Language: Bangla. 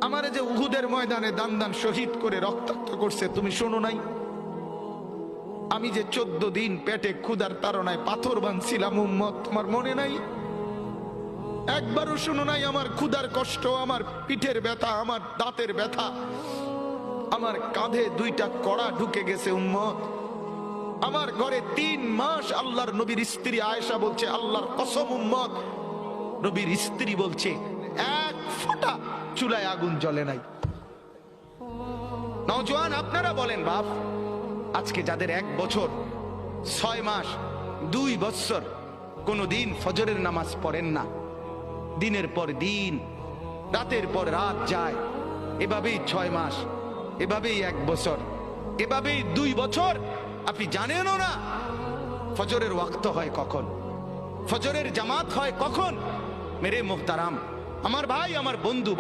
আমারে যে উহুদের ময়দানে দান দান শহীদ করে রক্তাক্ত করছে, তুমি শোনো নাই? আমি যে 14 দিন পেটে ক্ষুধার তাড়নায় পাথর বাঁধছিলাম উম্মত, তোমার মনে নাই? একবারও শোনো নাই আমার ক্ষুধার কষ্ট, আমার পিঠের ব্যথা, আমার দাঁতের ব্যথা, আমার কাঁধে 2টা কড়া ঢুকে গেছে উম্মত। আমার ঘরে 3 মাস আল্লাহর নবীর স্ত্রী আয়েশা বলছে, আল্লাহর কসম উম্মত, নবীর স্ত্রী বলছে এক ফোঁটা চুলায় আগুন জ্বলে নাই। নওজোয়ান আপনারা বলেন বাপ, আজকে যাদের 1 বছর 6 মাস 2 বছর কোনদিন ফজরের নামাজ পড়েন না, দিনের পর দিন রাতের পর রাত যায়, এভাবেই 6 মাস, এভাবেই 1 বছর, এভাবেই 2 বছর, আপনি জানেনও না ফজরের ওয়াক্ত হয় কখন, ফজরের জামাত হয় কখন। মেরে মুহতারাম, আমার ভাই, আমার বন্ধু,